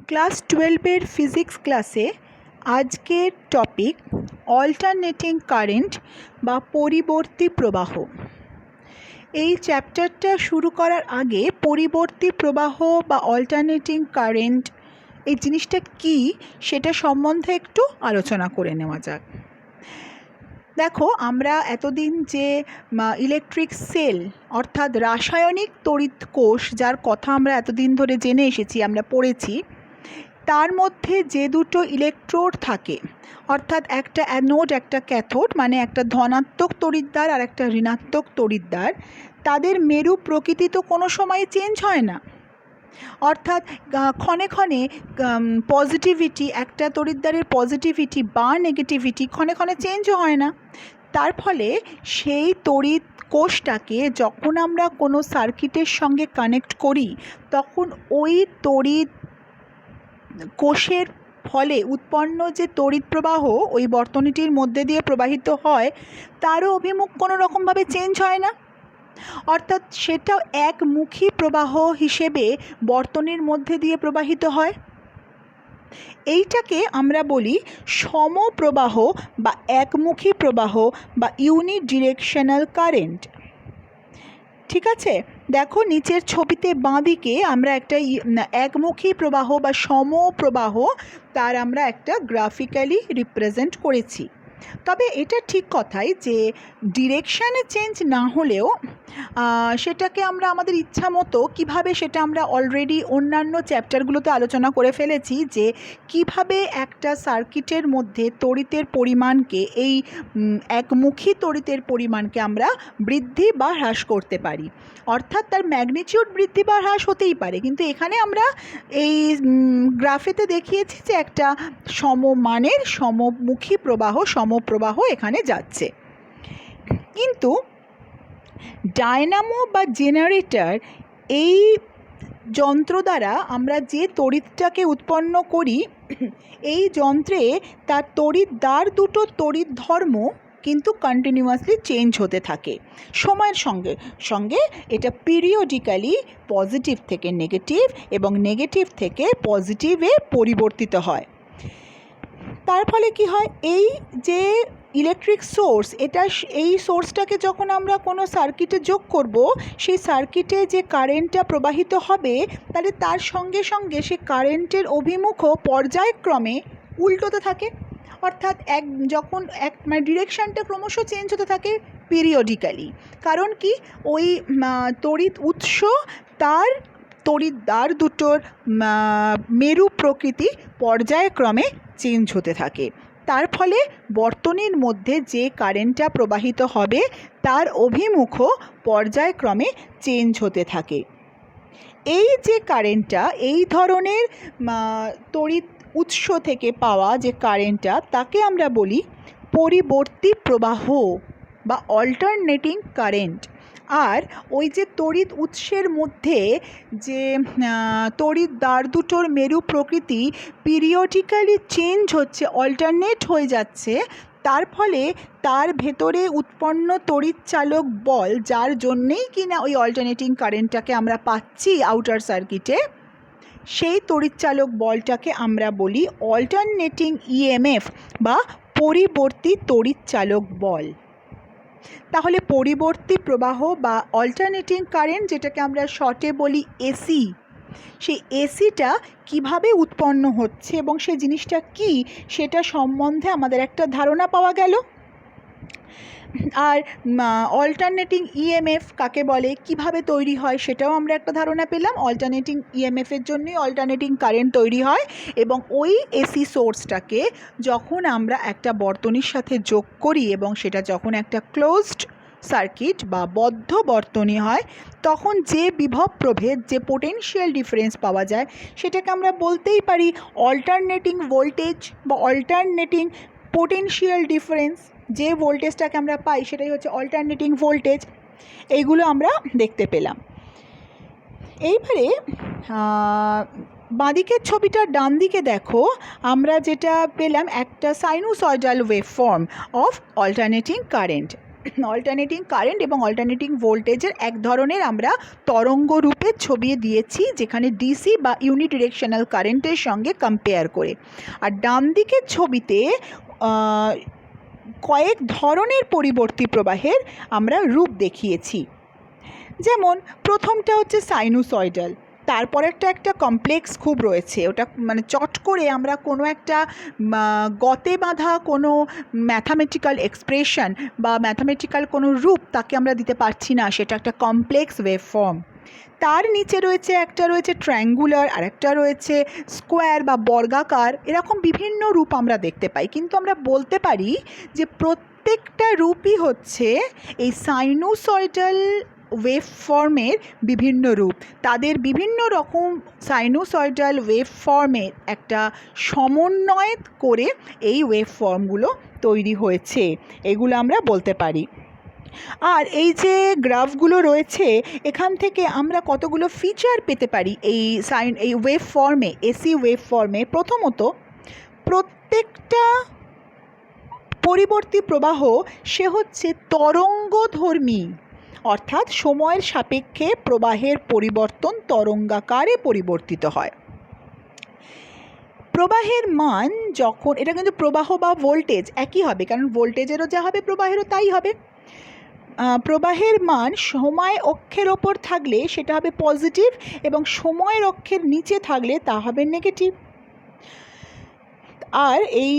Class 12-এর physics ক্লাসে আজকের topic alternating current বা পরিবর্তী প্রবাহ। এই চ্যাপ্টারটা শুরু করার আগে পরিবর্তী প্রবাহ বা অল্টারনেটিং কারেন্ট এই জিনিসটা কী সেটা সম্বন্ধে একটু আলোচনা করে নেওয়া যাক। দেখো, আমরা এতদিন যে ইলেকট্রিক সেল অর্থাৎ রাসায়নিক তড়িৎ কোষ যার কথা আমরা এতদিন ধরে জেনে এসেছি, আমরা পড়েছি, তার মধ্যে যে দুটো ইলেকট্রোড থাকে অর্থাৎ একটা অ্যানোড একটা ক্যাথোড, মানে একটা ধনাত্মক তড়িৎদ্বার আর একটা ঋণাত্মক তড়িৎদ্বার, তাদের মেরু প্রকৃতি তো কোনো সময় চেঞ্জ হয় না। অর্থাৎ ক্ষণে ক্ষণে পজিটিভিটি, একটা তড়িৎদ্বারের পজিটিভিটি বা নেগেটিভিটি ক্ষণে ক্ষণে চেঞ্জও হয় না। তার ফলে সেই তড়িৎ কোষটাকে যখন আমরা কোনো সার্কিটের সঙ্গে কানেক্ট করি, তখন ওই তড়িৎ কোষের ফলে উৎপন্ন যে তড়িৎ প্রবাহ ওই বর্তনীটির মধ্যে দিয়ে প্রবাহিত হয়, তারও অভিমুখ কোনো রকমভাবে চেঞ্জ হয় না। অর্থাৎ সেটাও একমুখী প্রবাহ হিসেবে বর্তনীর মধ্যে দিয়ে প্রবাহিত হয়। এইটাকে আমরা বলি সমপ্রবাহ বা একমুখী প্রবাহ বা ইউনিডিরেকশনাল কারেন্ট। ঠিক আছে, দেখো নিচের ছবিতে বাঁদিকে আমরা একটা একমুখী প্রবাহ বা সমপ্রবাহ তার আমরা একটা গ্রাফিক্যালি রিপ্রেজেন্ট করেছি। তবে এটা ঠিক কথাই যে ডিরেকশানে চেঞ্জ না হলেও সেটাকে আমরা আমাদের ইচ্ছা মতো কীভাবে, সেটা আমরা অলরেডি অন্যান্য চ্যাপ্টারগুলোতে আলোচনা করে ফেলেছি যে কিভাবে একটা সার্কিটের মধ্যে তড়িতের পরিমাণকে, এই একমুখী তড়িতের পরিমাণকে আমরা বৃদ্ধি বা হ্রাস করতে পারি। অর্থাৎ তার ম্যাগনিটিউড বৃদ্ধি বা হ্রাস হতেই পারে, কিন্তু এখানে আমরা এই গ্রাফেতে দেখিয়েছি যে একটা সমমানের সমমুখী প্রবাহ, সমপ্রবাহ এখানে যাচ্ছে। কিন্তু ডায়নামো বা জেনারেটর, এই যন্ত্র দ্বারা আমরা যে তড়িৎটাকে উৎপন্ন করি, এই যন্ত্রে তার তড়িৎদ্বার দুটো তড়িৎ ধর্ম কিন্তু কন্টিনিউয়াসলি চেঞ্জ হতে থাকে সময়ের সঙ্গে সঙ্গে। এটা পিরিয়ডিক্যালি পজিটিভ থেকে নেগেটিভ এবং নেগেটিভ থেকে পজিটিভে পরিবর্তিত হয়। তার ফলে কি হয়, এই যে ইলেকট্রিক সোর্স, এই সোর্সটাকে যখন আমরা কোনো সার্কিটে যোগ করব, সেই সার্কিটে যে কারেন্টটা প্রবাহিত হবে, তাহলে তার সঙ্গে সঙ্গে সে কারেন্টের অভিমুখও পর্যায়ক্রমে উল্টোতে থাকে। অর্থাৎ মানে ডিরেকশানটা ক্রমশ চেঞ্জ হতে থাকে পিরিয়ডিক্যালি। কারণ কি, ওই তড়িৎ উৎস তার তড়িৎদ্বার দুটোর মেরু প্রকৃতি পর্যায়ক্রমে চেঞ্জ হতে থাকে। তার ফলে বর্তনীর মধ্যে যে কারেন্টটা প্রবাহিত হবে তার অভিমুখও পর্যায়ক্রমে চেঞ্জ হতে থাকে। এই যে কারেন্টটা, এই ধরনের তড়িৎ উৎস থেকে পাওয়া যে কারেন্টটা, তাকে আমরা বলি পরিবর্তী প্রবাহ বা অল্টারনেটিং কারেন্ট। আর ওই যে তড়িৎ উৎসের মধ্যে যে তড়িৎদ্বার দুটোর মেরু প্রকৃতি পিরিয়ডিক্যালি চেঞ্জ হচ্ছে, অল্টারনেট হয়ে যাচ্ছে, তার ফলে তার ভেতরে উৎপন্ন তড়িৎচালক বল, যার জন্যেই কিনা ওই অল্টারনেটিং কারেন্টটাকে আমরা পাচ্ছি আউটার সার্কিটে, সেই তড়িৎচালক বলটাকে আমরা বলি অল্টারনেটিং ইএমএফ বা পরিবর্তী তড়িৎচালক বল। তাহলে পরিবর্তী প্রবাহ বা অল্টারনেটিং কারেন্ট, যেটাকে আমরা শর্টে বলি এসি, সেই এসিটা কিভাবে উৎপন্ন হচ্ছে এবং সেই জিনিসটা কি, সেটা সম্বন্ধে আমাদের একটা ধারণা পাওয়া গেল। আর অল্টারনেটিং ইএমএফ কাকে বলে, কিভাবে তৈরি হয়, সেটাও আমরা একটা ধারণা পেলাম। অল্টারনেটিং ইএমএফের জন্যই অল্টারনেটিং কারেন্ট তৈরি হয়, এবং ওই এসি সোর্সটাকে যখন আমরা একটা বর্তনীর সাথে যোগ করি এবং সেটা যখন একটা ক্লোজড সার্কিট বা বদ্ধ বর্তনী হয়, তখন যে বিভব প্রভেদ, যে পোটেনশিয়াল ডিফারেন্স পাওয়া যায়, সেটাকে আমরা বলতেই পারি অল্টারনেটিং ভোল্টেজ বা অল্টারনেটিং পোটেনশিয়াল ডিফারেন্স। যে ভোল্টেজটাকে আমরা পাই সেটাই হচ্ছে অল্টারনেটিং ভোল্টেজ। এইগুলো আমরা দেখতে পেলাম। এইবারে বাঁদিকের ছবিটার ডান দিকে দেখো, আমরা যেটা পেলাম একটা sinusoidal wave form of alternating current. Alternating current এবং অল্টারনেটিং ভোল্টেজের এক ধরনের আমরা তরঙ্গ রূপে ছবি দিয়েছি, যেখানে ডিসি বা ইউনিডিরেকশনাল কারেন্টের সঙ্গে কম্পেয়ার করে। আর ডান দিকের ছবিতে কয়েক ধরনের পরিবর্তী প্রবাহের আমরা রূপ দেখিয়েছি। যেমন প্রথমটা হচ্ছে সাইনুসয়েডাল, তারপরেরটা একটা কমপ্লেক্স খুব রয়েছে, ওটা মানে চট করে আমরা কোনো একটা গতে বাঁধা কোনো ম্যাথামেটিক্যাল এক্সপ্রেশন বা ম্যাথামেটিক্যাল কোনো রূপ তাকে আমরা দিতে পারছি না, সেটা একটা কমপ্লেক্স ওয়েভ ফর্ম। তার নিচে রয়েছে একটা রয়েছে ট্রায়াঙ্গুলার, আর একটা রয়েছে স্কোয়ার বা বর্গাকার, এরকম বিভিন্ন রূপ আমরা দেখতে পাই। কিন্তু আমরা বলতে পারি যে প্রত্যেকটা রূপই হচ্ছে এই সাইনুসয়েডাল ওয়েভ ফর্মের বিভিন্ন রূপ। তাদের বিভিন্ন রকম সাইনুসয়েডাল ওয়েভ ফর্মের একটা সমন্বয় করে এই ওয়েভ ফর্মগুলো তৈরি হয়েছে, এগুলো আমরা বলতে পারি। আর এই যে গ্রাফগুলো রয়েছে, এখান থেকে আমরা কতগুলো ফিচার পেতে পারি এই ওয়েভ ফর্মে, এসি ওয়েভ ফর্মে। প্রথমত, প্রত্যেকটা পরিবর্তী প্রবাহ সে হচ্ছে তরঙ্গধর্মী, অর্থাৎ সময়ের সাপেক্ষে প্রবাহের পরিবর্তন তরঙ্গাকারে পরিবর্তিত হয়। প্রবাহের মান যখন, এটা কিন্তু প্রবাহ বা ভোল্টেজ একই হবে, কারণ ভোল্টেজেরও যা হবে প্রবাহেরও তাই হবে। প্রবাহের মান সময় অক্ষের ওপর থাকলে সেটা হবে পজিটিভ, এবং সময়ের অক্ষের নিচে থাকলে তা হবে নেগেটিভ। আর এই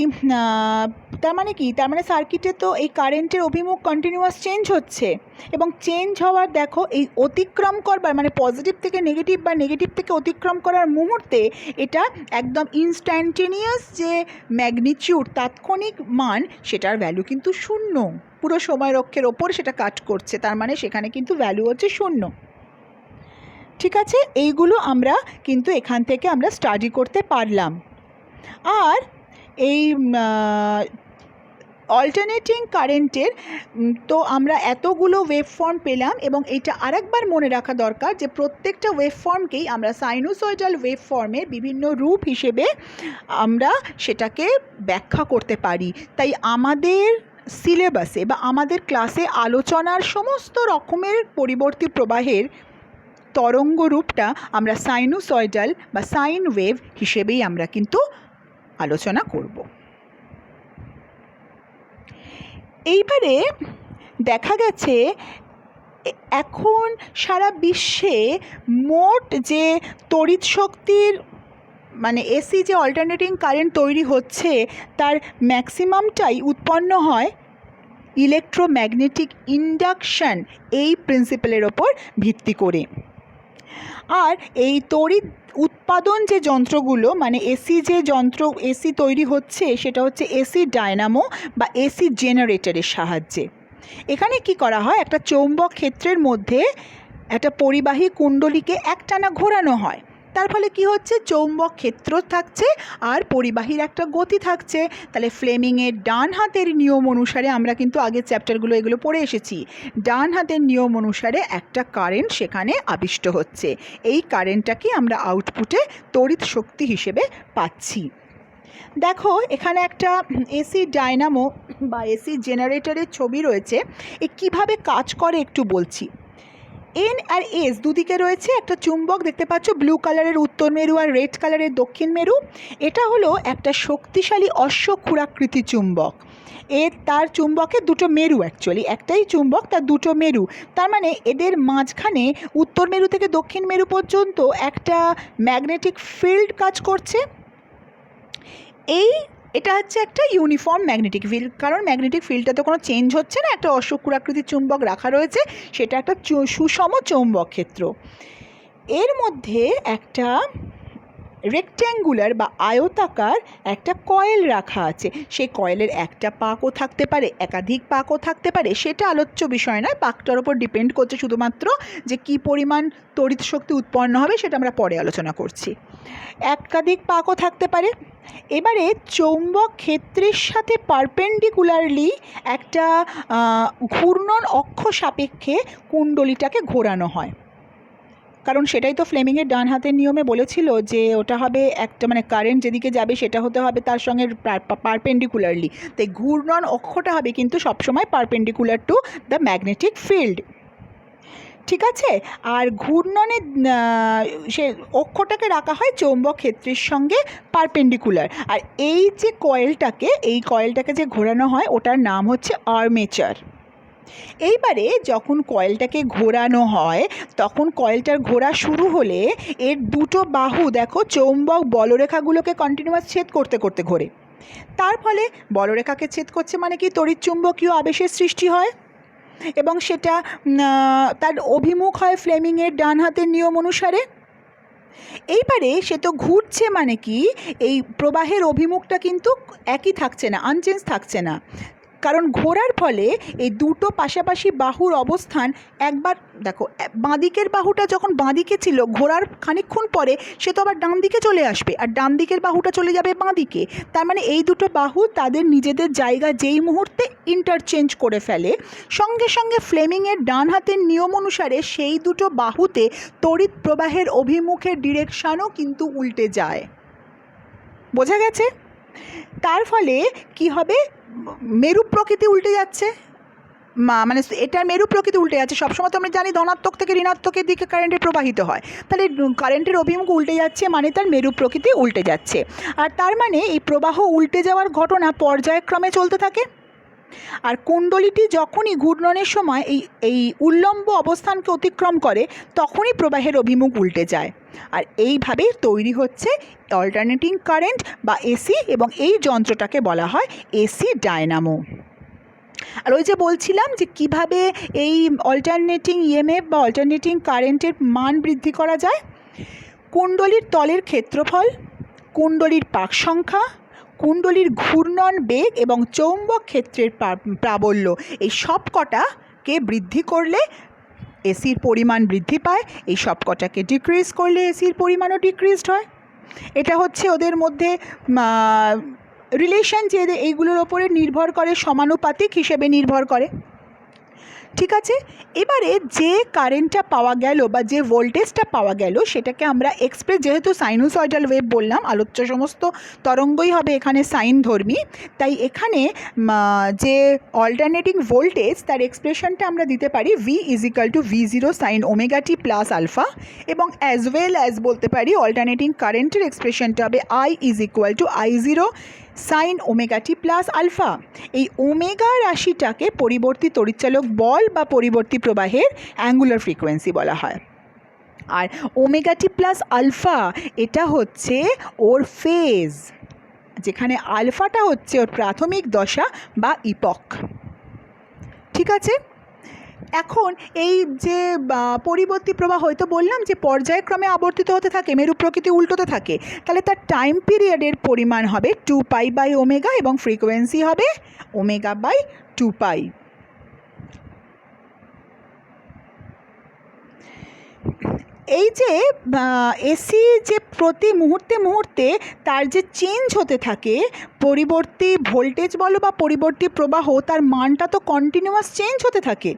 তার মানে কি, তার মানে সার্কিটে তো এই কারেন্টের অভিমুখ কন্টিনিউয়াস চেঞ্জ হচ্ছে, এবং চেঞ্জ হওয়ার দেখো এই অতিক্রম করবার মানে পজিটিভ থেকে নেগেটিভ বা নেগেটিভ থেকে অতিক্রম করার মুহূর্তে এটা একদম ইনস্ট্যান্টেনিয়াস যে ম্যাগনিটিউড, তাৎক্ষণিক মান, সেটার ভ্যালু কিন্তু শূন্য। পুরো সময়ের অক্ষের ওপর সেটা কাট করছে, তার মানে সেখানে কিন্তু ভ্যালু হচ্ছে শূন্য। ঠিক আছে, এইগুলো আমরা কিন্তু এখান থেকে আমরা স্টাডি করতে পারলাম। আর এই অল্টারনেটিং কারেন্টের তো আমরা এতগুলো ওয়েভ ফর্ম পেলাম, এবং এটা আরেকবার মনে রাখা দরকার যে প্রত্যেকটা ওয়েভ ফর্মকেই আমরা সাইনুসয়েডাল ওয়েভ ফর্মের বিভিন্ন রূপ হিসেবে আমরা সেটাকে ব্যাখ্যা করতে পারি। তাই আমাদের সিলেবাসে বা আমাদের ক্লাসে আলোচনার সমস্ত রকমের পরিবর্তী প্রবাহের তরঙ্গ রূপটা আমরা সাইনুসয়েডাল বা সাইন ওয়েভ হিসেবেই আমরা কিন্তু আলোচনা করব। এইবারে দেখা গেছে এখন সারা বিশ্বে মোট যে তড়িৎ শক্তির মানে এসি যে অল্টারনেটিং কারেন্ট তৈরি হচ্ছে, তার ম্যাক্সিমামটাই উৎপন্ন হয় ইলেকট্রোম্যাগনেটিক ইন্ডাকশন এই প্রিন্সিপালের ওপর ভিত্তি করে। আর এই তড়িৎ উৎপাদন যে যন্ত্রগুলো, মানে এসি যে যন্ত্র এসি তৈরি হচ্ছে, সেটা হচ্ছে এসি ডায়নামো বা এসি জেনারেটরের সাহায্যে। এখানে কি করা হয়, একটা চৌম্বক ক্ষেত্রের মধ্যে একটা পরিবাহী কুণ্ডলীকে একটানা ঘোরানো হয়, তার ফলে কি হচ্ছে, চৌম্বক ক্ষেত্র থাকছে আর পরিবাহীর একটা গতি থাকছে। তাহলে ফ্লেমিংয়ের ডান হাতের নিয়ম অনুসারে, আমরা কিন্তু আগের চ্যাপ্টারগুলো এগুলো পড়ে এসেছি, ডান হাতের নিয়ম অনুসারে একটা কারেন্ট সেখানে আবিষ্ট হচ্ছে। এই কারেন্টটাকে আমরা আউটপুটে তড়িৎ শক্তি হিসেবে পাচ্ছি। দেখো এখানে একটা এসি ডায়নামো বা এসি জেনারেটরের ছবি রয়েছে। এ কীভাবে কাজ করে একটু বলছি। এন আর এস দুদিকে রয়েছে একটা চুম্বক, দেখতে পাচ্ছ, ব্লু কালারের উত্তর মেরু আর রেড কালারের দক্ষিণ মেরু। এটা হলো একটা শক্তিশালী অশ্বক্ষুরাকৃতি চুম্বক। তার চুম্বকের দুটো মেরু, অ্যাকচুয়ালি একটাই চুম্বক, তার দুটো মেরু। তার মানে এদের মাঝখানে উত্তর মেরু থেকে দক্ষিণ মেরু পর্যন্ত একটা ম্যাগনেটিক ফিল্ড কাজ করছে। এটা হচ্ছে একটা ইউনিফর্ম ম্যাগনেটিক ফিল্ড, কারণ ম্যাগনেটিক ফিল্ডটা তো কোনো চেঞ্জ হচ্ছে না, একটা অশ্বক্ষুরাকৃতির চুম্বক রাখা রয়েছে, সেটা একটা সুষম চৌম্বক ক্ষেত্র। এর মধ্যে একটা রেক্ট্যাঙ্গুলার বা আয়তাকার একটা কয়েল রাখা আছে। সেই কয়েলের একটা পাকও থাকতে পারে, একাধিক পাকও থাকতে পারে, সেটা আলোচ্য বিষয় নয়, পাকটার ওপর ডিপেন্ড করছে শুধুমাত্র যে কী পরিমাণ তড়িৎ শক্তি উৎপন্ন হবে, সেটা আমরা পরে আলোচনা করছি। একাধিক পাকও থাকতে পারে। এবারে চৌম্বক ক্ষেত্রের সাথে পারপেন্ডিকুলারলি একটা ঘূর্ণন অক্ষ সাপেক্ষে কুণ্ডলীটাকে ঘোরানো হয়। কারণ সেটাই তো ফ্লেমিংয়ের ডান হাতের নিয়মে বলেছিল যে ওটা হবে একটা মানে কারেন্ট যেদিকে যাবে সেটা হতে হবে তার সঙ্গে পারপেন্ডিকুলারলি, তাই ঘূর্ণন অক্ষটা হবে কিন্তু সবসময় perpendicular to the magnetic field. ঠিক আছে, আর ঘূর্ণনের সে অক্ষটাকে রাখা হয় চৌম্বক ক্ষেত্রের সঙ্গে পারপেন্ডিকুলার। আর এই যে কয়েলটাকে যে ঘোরানো হয় ওটার নাম হচ্ছে আর্মেচার। এইবারে যখন কয়েলটাকে ঘোরানো হয় তখন কয়েলটার ঘোরা শুরু হলে এর দুটো বাহু দেখো চৌম্বক বলরেখাগুলোকে কন্টিনিউয়াস ছেদ করতে করতে ঘোরে। তার ফলে বলরেখাকে ছেদ করছে মানে কি তড়িৎচুম্বকীয় আবেশের সৃষ্টি হয় এবং সেটা তার অভিমুখ হয় ফ্লেমিংয়ের ডান হাতের নিয়ম অনুসারে। এইবারে সে তো ঘুরছে মানে কি এই প্রবাহের অভিমুখটা কিন্তু একই থাকছে না, আনচেঞ্জ থাকছে না, কারণ ঘোরার ফলে এই দুটো পাশাপাশি বাহুর অবস্থান একবার দেখো বাঁদিকের বাহুটা যখন বাঁদিকে ছিল ঘোরার খানিকক্ষণ পরে সে তো আবার ডান দিকে চলে আসবে আর ডান দিকের বাহুটা চলে যাবে বাঁদিকে। তার মানে এই দুটো বাহু তাদের নিজেদের জায়গা যেই মুহূর্তে ইন্টারচেঞ্জ করে ফেলে সঙ্গে সঙ্গে ফ্লেমিংয়ের ডান হাতের নিয়ম অনুসারে সেই দুটো বাহুতে তড়িৎ প্রবাহের অভিমুখের ডিরেকশানও কিন্তু উল্টে যায়। বোঝা গেছে? তার ফলে কি হবে, মেরু প্রকৃতি উল্টে যাচ্ছে, মানে এটার মেরু প্রকৃতি উল্টে যাচ্ছে। সবসময় তো আমরা জানি ধনাত্মক থেকে ঋণাত্মকের দিকে কারেন্টের প্রবাহিত হয়, তাহলে কারেন্টের অভিমুখ উল্টে যাচ্ছে মানে তার মেরু প্রকৃতি উল্টে যাচ্ছে। আর তার মানে এই প্রবাহ উল্টে যাওয়ার ঘটনা পর্যায়ক্রমে চলতে থাকে। আর কুণ্ডলীটি যখনই ঘূর্ণনের সময় এই উল্লম্ব অবস্থানকে অতিক্রম করে তখনই প্রবাহের অভিমুখ উল্টে যায়। আর এইভাবেই তৈরি হচ্ছে অল্টারনেটিং কারেন্ট বা এসি, এবং এই যন্ত্রটাকে বলা হয় এসি ডায়নামো। আর ওই যে বলছিলাম যে কিভাবে এই অল্টারনেটিং ইএমএফ বা অল্টারনেটিং কারেন্টের মান বৃদ্ধি করা যায়। কুণ্ডলীর তলের ক্ষেত্রফল, কুণ্ডলীর পাক সংখ্যা, কুণ্ডলীর ঘূর্ণন বেগ এবং চৌম্বক ক্ষেত্রের প্রাবল্য, এই সব কটাকে বৃদ্ধি করলে এসির পরিমাণ বৃদ্ধি পায়, এই সব কটাকে ডিক্রিজ করলে এসির পরিমাণও ডিক্রিজড হয়। এটা হচ্ছে ওদের মধ্যে রিলেশন যে এইগুলোর ওপরে নির্ভর করে, সমানুপাতিক হিসেবে নির্ভর করে। ঠিক আছে, এবারে যে কারেন্টটা পাওয়া গেল বা যে ভোল্টেজটা পাওয়া গেল সেটাকে আমরা এক্সপ্রেস, যেহেতু সাইনোসয়েডাল ওয়েভ বললাম, আলোচ্য সমস্ত তরঙ্গই হবে এখানে সাইনধর্মী, তাই এখানে যে অল্টারনেটিং ভোল্টেজ তার এক্সপ্রেশনটা আমরা দিতে পারি V=V0 সাইন ওমেগা টি প্লাস আলফা, এবং অ্যাজ ওয়েল অ্যাজ বলতে পারি অল্টারনেটিং কারেন্টের এক্সপ্রেশনটা হবে I=I0 সাইন ওমেগা টি প্লাস আলফা। এই ওমেগা রাশিটাকে পরিবর্তী তড়িৎচালক বল বা পরিবর্তী প্রবাহের অ্যাঙ্গুলার ফ্রিকোয়েন্সি বলা হয়। আর ওমেগা টি প্লাস আলফা এটা হচ্ছে ওর ফেজ, যেখানে আলফাটা হচ্ছে ওর প্রাথমিক দশা বা ইপক। ঠিক আছে, এখন এই যে পরিবর্তী প্রবাহ হয়তো বললাম যে পর্যায়ক্রমে আবর্তিত হতে থাকে, মেরু প্রকৃতি উল্টোতে থাকে, তাহলে তার টাইম পিরিয়ডের পরিমাণ হবে 2π/ω এবং ফ্রিকোয়েন্সি হবে ω/2π। এই যে এসি যে প্রতি মুহূর্তে মুহূর্তে তার যে চেঞ্জ হতে থাকে, পরিবর্তী ভোল্টেজ বলো বা পরিবর্তী প্রবাহ, তার মানটা তো কন্টিনিউয়াস চেঞ্জ হতে থাকে।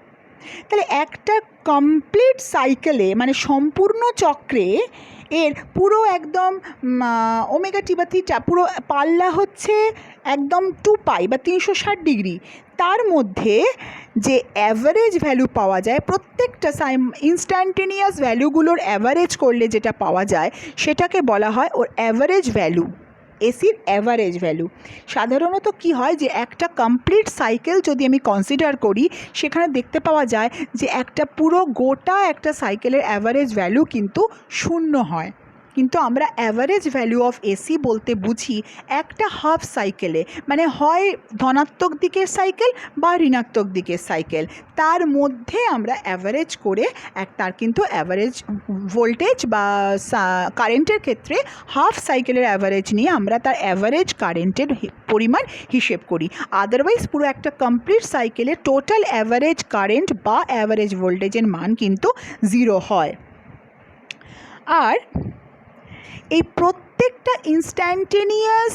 তাহলে একটা কমপ্লিট সাইকেলে মানে সম্পূর্ণ চক্রে এর পুরো একদম ওমেগা টি বা থিটা পুরো পাল্লা হচ্ছে একদম 2π বা 360 ডিগ্রি। তার মধ্যে যে অ্যাভারেজ ভ্যালু পাওয়া যায়, প্রত্যেকটা ইনস্ট্যান্টেনিয়াস ভ্যালুগুলোর অ্যাভারেজ করলে যেটা পাওয়া যায় সেটাকে বলা হয় ওর অ্যাভারেজ ভ্যালু, এসির অ্যাভারেজ ভ্যালু। সাধারণত কি হয় যে একটা কমপ্লিট সাইকেল যদি আমি কনসিডার করি সেখানে দেখতে পাওয়া যায় যে একটা পুরো গোটা একটা সাইকেলের অ্যাভারেজ ভ্যালু কিন্তু 0 হয়, কিন্তু আমরা অ্যাভারেজ ভ্যালু অফ এসি বলতে বুঝি একটা হাফ সাইকেলে, মানে হয় ধনাত্মক দিকের সাইকেল বা ঋণাত্মক দিকের সাইকেল, তার মধ্যে আমরা অ্যাভারেজ করে তার কিন্তু অ্যাভারেজ ভোল্টেজ বা কারেন্টের ক্ষেত্রে হাফ সাইকেলের অ্যাভারেজ নিয়ে আমরা তার অ্যাভারেজ কারেন্টের পরিমাণ হিসেব করি। আদারওয়াইজ পুরো একটা কমপ্লিট সাইকেলের টোটাল অ্যাভারেজ কারেন্ট বা অ্যাভারেজ ভোল্টেজের মান কিন্তু 0 হয়। আর এই প্রত্যেকটা ইনস্ট্যান্টেনিয়াস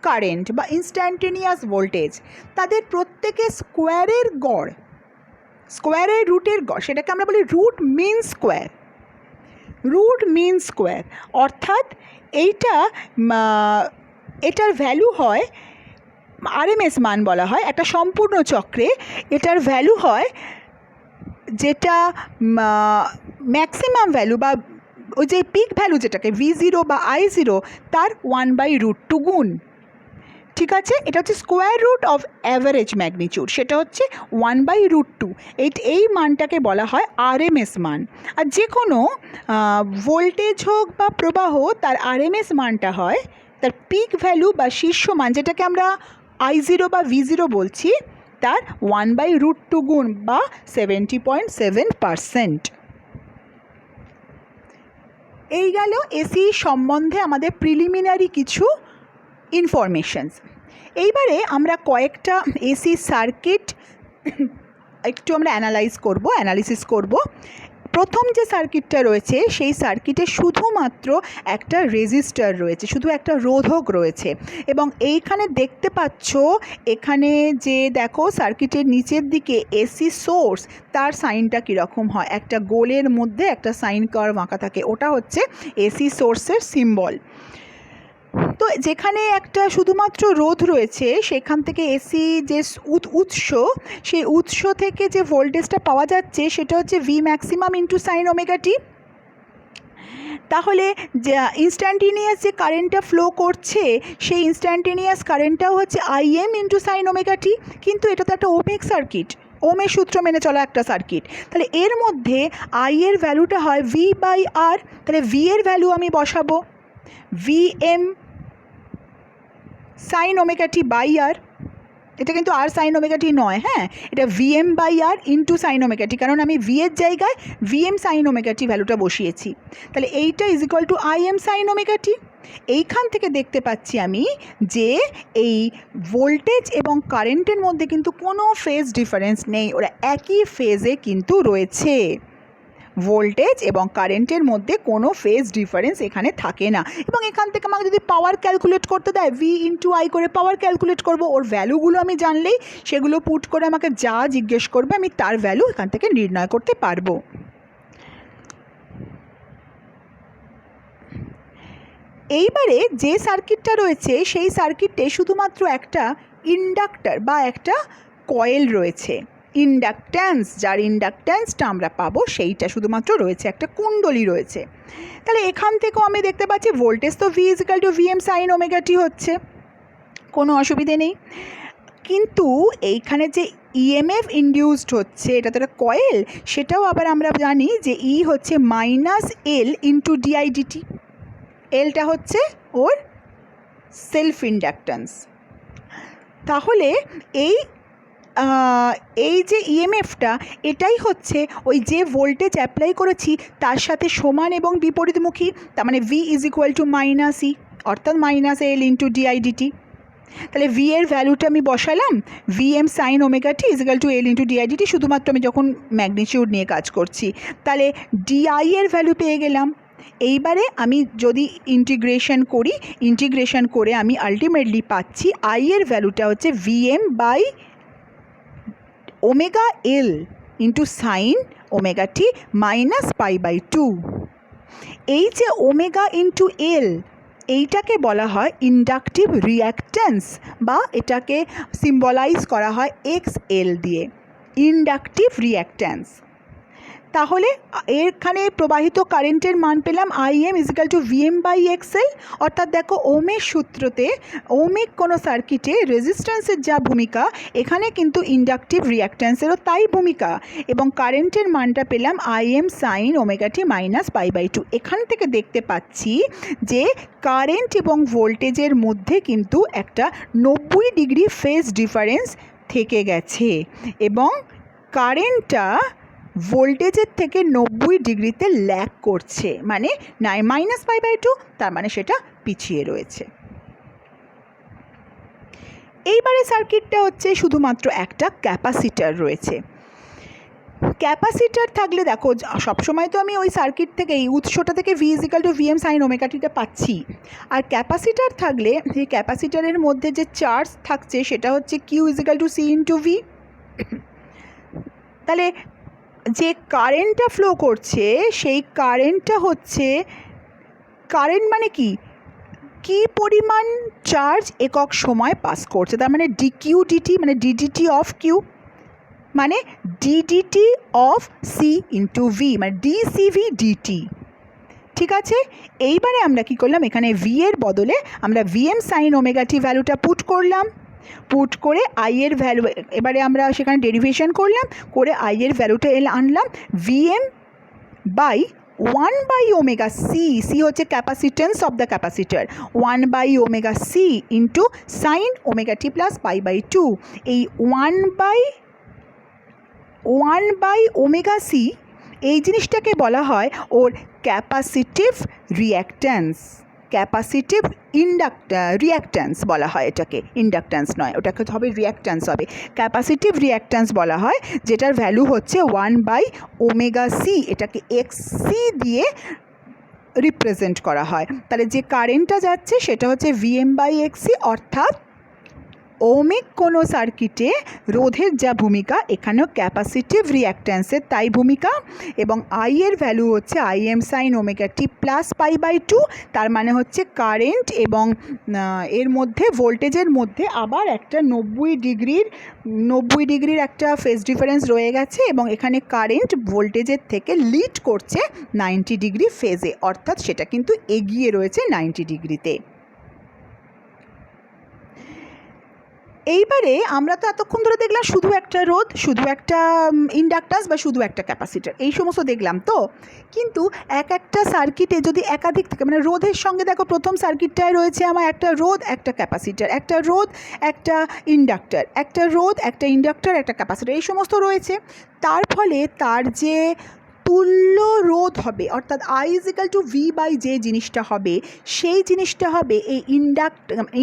কারেন্ট বা ইনস্ট্যান্টেনিয়াস ভোল্টেজ তাদের প্রত্যেকের স্কোয়ারের গড়, স্কোয়ারের রুটের গড়, সেটাকে আমরা বলি root mean square. Root mean square, অর্থাৎ এটার ভ্যালু হয় আরএমএস মান বলা হয় একটা সম্পূর্ণ চক্রে। এটার ভ্যালু হয় যেটা ম্যাক্সিমাম ভ্যালু বা ওই যে পিক ভ্যালু যেটাকে V0 বা I0 তার 1/√2 গুণ। ঠিক আছে, এটা হচ্ছে square root of average magnitude, সেটা হচ্ছে 1/√2। এই মানটাকে বলা হয় আরএমএস মান। আর যে কোনো ভোল্টেজ হোক বা প্রবাহ, তার আরএমএস মানটা হয় তার পিক ভ্যালু বা শীর্ষ মান, যেটাকে আমরা I0 বা V0 বলছি, তার 1/√2 গুণ বা 70.7%। এই গেল এসি সম্বন্ধে আমাদের প্রিলিমিনারি কিছু ইনফরমেশনস। এইবারে আমরা কয়েকটা এসি সার্কিট একটু আমরা অ্যানালিসিস করব। প্রথম যে সার্কিটটা রয়েছে সেই সার্কিটে শুধুমাত্র একটা রেজিস্টার রয়েছে, শুধু একটা রোধক রয়েছে। এবং এইখানে দেখতে পাচ্ছ, এখানে যে দেখো সার্কিটের নিচের দিকে এসি সোর্স, তার সাইনটা কীরকম হয়, একটা গোলের মধ্যে একটা সাইন কার্ভ আঁকা থাকে, ওটা হচ্ছে এসি সোর্সের সিম্বল। তো যেখানে একটা শুধুমাত্র রোধ রয়েছে, সেখান থেকে এসি যে উৎস, সেই উৎস থেকে যে ভোল্টেজটা পাওয়া যাচ্ছে সেটা হচ্ছে V maximum into sine omega t. তাহলে যে ইনস্ট্যান্টেনিয়াস যে কারেন্টটা ফ্লো করছে, সেই ইনস্ট্যান্টেনিয়াস কারেন্টটাও হচ্ছে আইএম ইন্টু সাইন ওমেগা টি। কিন্তু এটা তো একটা ওহমিক সার্কিট, ওহমের সূত্র মেনে চলা একটা সার্কিট। তাহলে এর মধ্যে আই এর ভ্যালুটা হয় V/R। তাহলে ভি এর ভ্যালু আমি বসাবো VM sine omega t by R. এটা কিন্তু আর সাইন ওমেগা টি নয়, হ্যাঁ, এটা VM/R ইন্টু সাইন ওমেগা টি, কারণ আমি ভি এর জায়গায় VM সাইন ওমেগা টি ভ্যালুটা বসিয়েছি। তাহলে এইটা is equal to IM sine omega t. এইখান থেকে দেখতে পাচ্ছি আমি যে এই ভোল্টেজ এবং কারেন্টের মধ্যে কিন্তু কোনো ফেজ ডিফারেন্স নেই, ওরা একই ফেজে কিন্তু রয়েছে। ভোল্টেজ এবং কারেন্টের মধ্যে কোনো ফেজ ডিফারেন্স এখানে থাকে না। এবং এখান থেকে আমাকে যদি পাওয়ার ক্যালকুলেট করতে দেয়, V/I করে পাওয়ার ক্যালকুলেট করব, ওর ভ্যালুগুলো আমি জানলেই সেগুলো পুট করে আমাকে যা জিজ্ঞেস করবে আমি তার ভ্যালু এখান থেকে নির্ণয় করতে পারবো। এইবারে যে সার্কিটটা রয়েছে সেই সার্কিটে শুধুমাত্র একটা ইন্ডাক্টর বা একটা কয়েল রয়েছে, ইন্ডাকট্যান্স, যার ইন্ডাকট্যান্সটা আমরা পাবো সেইটা শুধুমাত্র রয়েছে, একটা কুণ্ডলী রয়েছে। তাহলে এখান থেকেও আমি দেখতে পাচ্ছি ভোল্টেজ তো V/VM সাইন ওমেগা টি হচ্ছে, কোনো অসুবিধে নেই। কিন্তু এইখানে যে ইএমএফ ইনডিউসড হচ্ছে, এটা তো একটা কয়েল, সেটাও আবার আমরা জানি যে ই হচ্ছে -L ইন্টু DI/dt। এলটা হচ্ছে ওর সেলফ ইন্ডাকট্যান্স। তাহলে এই যে ইএমএফটা, এটাই হচ্ছে ওই যে ভোল্টেজ অ্যাপ্লাই করেছি তার সাথে সমান এবং বিপরীতমুখী। তার মানে V/-E, অর্থাৎ -L ইন্টু DI/dt। তাহলে ভি এর ভ্যালুটা আমি বসালাম VM sine omega t equal to L into DI/dt, শুধুমাত্র আমি যখন ম্যাগনিটিউড নিয়ে কাজ করছি। তাহলে DI এর ভ্যালু পেয়ে গেলাম। এইবারে আমি যদি ইন্টিগ্রেশন করে আমি আলটিমেটলি পাচ্ছি আই এর ভ্যালুটা হচ্ছে VM/L ইন্টু সাইন ওমেগা টি -π/2। এই যে ওমেগা ইন্টু এল, এইটাকে বলা হয় ইন্ডাকটিভ রিঅ্যাক্ট্যান্স, বা এটাকে সিম্বলাইজ করা হয় XL দিয়ে, ইন্ডাকটিভ রিঅ্যাক্ট্যান্স। তাহলে এখানে প্রবাহিত কারেন্টের মান পেলাম IM ইজিক্যাল টু VM/XL। অর্থাৎ দেখো ওহমের সূত্রতে, ওহমিক কোনো সার্কিটে রেজিস্ট্যান্সের যা ভূমিকা, এখানে কিন্তু ইন্ডাকটিভ রিঅ্যাক্ট্যান্সেরও তাই ভূমিকা। এবং কারেন্টের মানটা পেলাম IM সাইন ওমেগা টি -π/2। এখান থেকে দেখতে পাচ্ছি যে কারেন্ট এবং ভোল্টেজের মধ্যে কিন্তু একটা 90 ডিগ্রি ফেজ ডিফারেন্স থেকে গেছে, এবং কারেন্টটা ভোল্টেজের থেকে 90 ডিগ্রিতে ল্যাগ করছে, মানে -π/2, তার মানে সেটা পিছিয়ে রয়েছে। এইবারে সার্কিটটা হচ্ছে শুধুমাত্র একটা ক্যাপাসিটার রয়েছে। ক্যাপাসিটার থাকলে দেখো সবসময় তো আমি ওই সার্কিট থেকে, এই উৎসটা থেকে V/VM সাইন ওমেগা টিটা পাচ্ছি। আর ক্যাপাসিটার থাকলে এই ক্যাপাসিটারের মধ্যে যে চার্জ থাকছে সেটা হচ্ছে Q/C × V। তাহলে যে কারেন্টটা ফ্লো করছে সেই কারেন্টটা হচ্ছে, কারেন্ট মানে কি, কি পরিমাণ চার্জ একক সময় পাস করছে, তার মানে ডিকিউ ডিটি মানে ডিডিটি অফ কিউ মানে DDT of C into V মানে ডিসিভি ডিটি। ঠিক আছে, এইবারে আমরা কি করলাম, এখানে ভি এর বদলে আমরা ভিএম সাইন ওমেগা টি ভ্যালুটা পুট করলাম, পুট করে আই এর ভ্যালু এবারে আমরা সেখানে ডেরিভেশন করলাম, করে আই এর ভ্যালুটা আনলাম VM by 1 by omega C, C হচ্ছে capacitance of the capacitor, 1 by omega C into sine omega T plus pi by 2। এই 1 বাই ওমেগা সি এই জিনিসটাকে বলা হয় ওর ক্যাপাসিটিভ রিঅ্যাক্ট্যান্স, ক্যাপাসিটিভ রিঅ্যাক্ট্যান্স বলা হয় এটাকে, ইন্ডাকট্যান্স নয়, ওটাকে হবে রিঅ্যাক্ট্যান্স হবে, ক্যাপাসিটিভ রিঅ্যাক্ট্যান্স বলা হয়, যেটার ভ্যালু হচ্ছে 1 বাই ওমেগা সি, এটাকে এক্স সি দিয়ে রিপ্রেজেন্ট করা হয়। তাহলে যে কারেন্টটা যাচ্ছে সেটা হচ্ছে ভিএম বাই এক্সি, অর্থাৎ ওহমিক কোনো সার্কিটে রোধের যা ভূমিকা এখানেও ক্যাপাসিটিভ রিঅ্যাক্ট্যান্সের তাই ভূমিকা, এবং আই এর ভ্যালু হচ্ছে I M sine omega T plus pi by 2, তার মানে হচ্ছে কারেন্ট এবং এর মধ্যে ভোল্টেজের মধ্যে আবার একটা 90 ডিগ্রির একটা ফেজ ডিফারেন্স রয়ে গেছে, এবং এখানে কারেন্ট ভোল্টেজের থেকে লিড করছে 90 ডিগ্রি ফেজে, অর্থাৎ সেটা কিন্তু এগিয়ে রয়েছে 90 ডিগ্রিতে। এইবারে আমরা তো এতক্ষণ ধরে দেখলাম শুধু একটা রোধ, শুধু একটা ইন্ডাক্টান্স বা শুধু একটা ক্যাপাসিটার, এই সমস্ত দেখলাম তো, কিন্তু এক একটা সার্কিটে যদি একাধিক থাকে, মানে রোধের সঙ্গে দেখো প্রথম সার্কিটটায় রয়েছে আমার একটা রোধ একটা ক্যাপাসিটার, একটা রোধ একটা ইন্ডাক্টার, একটা রোধ একটা ইন্ডাক্টার একটা ক্যাপাসিটার, এই সমস্ত রয়েছে। তার ফলে তার যে তুল্য রোধ হবে, অর্থাৎ I is equal to V by যে জিনিসটা হবে, সেই জিনিসটা হবে এই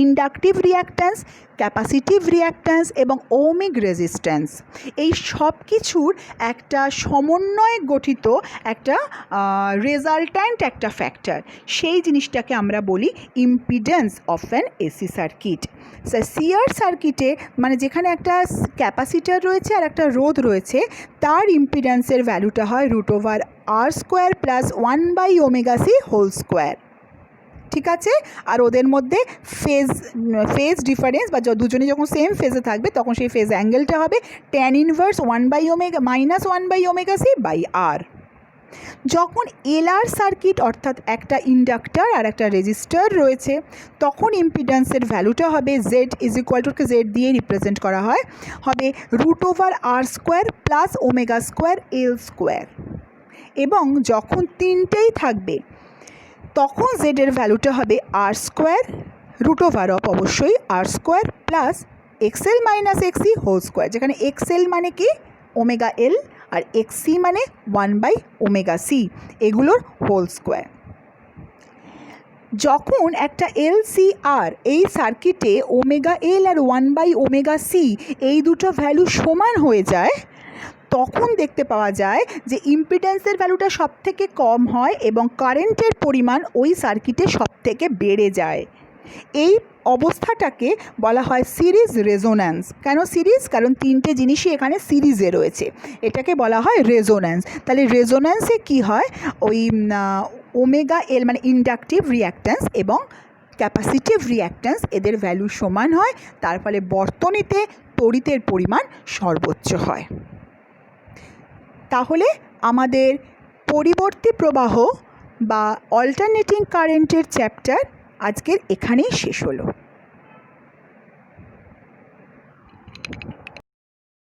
ইন্ডাকটিভ রিঅ্যাক্ট্যান্স, ক্যাপাসিটিভ রিঅ্যাক্ট্যান্স এবং ওহমিক রেজিস্ট্যান্স, এই সব কিছুর একটা সমন্বয়ে গঠিত একটা রেজাল্ট্যান্ট একটা ফ্যাক্টর, সেই জিনিসটাকে আমরা বলি impedance of an AC circuit. CR সার্কিটে মানে যেখানে একটা ক্যাপাসিটার রয়েছে আর একটা রোধ রয়েছে, তার ইম্পিডেন্সের ভ্যালুটা হয় √R² plus 1 by omega C whole square. ঠিক আছে, আর ওদের মধ্যে ফেজ ডিফারেন্স বা দুজনে যখন সেম ফেজে থাকবে তখন সেই ফেজ অ্যাঙ্গেলটা হবে tan inverse 1 by omega minus 1 by omega C by R. যখন এলআর সার্কিট অর্থাৎ একটা ইন্ডাক্টার আর একটা রেজিস্টার রয়েছে, তখন ইম্পিডেন্সের ভ্যালুটা হবে Z is equal two, Z দিয়ে রিপ্রেজেন্ট করা হয়, হবে √R² প্লাস ওমেগা স্কোয়ার এল স্কোয়ার। এবং যখন তিনটেই থাকবে তখন জেডের ভ্যালুটা হবে R² √R অফ অবশ্যই R² plus XL minus XC whole square, যেখানে এক্সএল মানে কি ওমেগা এল আর এক্সি মানে 1 বাই ওমেগা সি, এগুলোর হোল স্কোয়ার। যখন একটা এলসিআর এই সার্কিটে ওমেগা এল আর 1 বাই ওমেগা সি এই দুটো ভ্যালু সমান হয়ে যায়, তখন দেখতে পাওয়া যায় যে ইম্পিডেন্সের ভ্যালুটা সব থেকে কম হয় এবং কারেন্টের পরিমাণ ওই সার্কিটে সব থেকে বেড়ে যায়। এই অবস্থাটাকে বলা হয় সিরিজ রেজোন্যান্স। কেন সিরিজ? কারণ তিনটে জিনিসই এখানে সিরিজে রয়েছে, এটাকে বলা হয় রেজোন্যান্স। তাহলে রেজোন্যান্সে কি হয়, ওই ওমেগা এল মানে ইন্ডাকটিভ রিঅ্যাক্ট্যান্স এবং ক্যাপাসিটিভ রিঅ্যাক্ট্যান্স এদের ভ্যালু সমান হয়, তার ফলে বর্তনীতে তড়িতের পরিমাণ সর্বোচ্চ হয়। তাহলে আমাদের পরিবর্তী প্রবাহ বা অল্টারনেটিং কারেন্টের চ্যাপ্টার আজকের এখানেই শেষ হলো।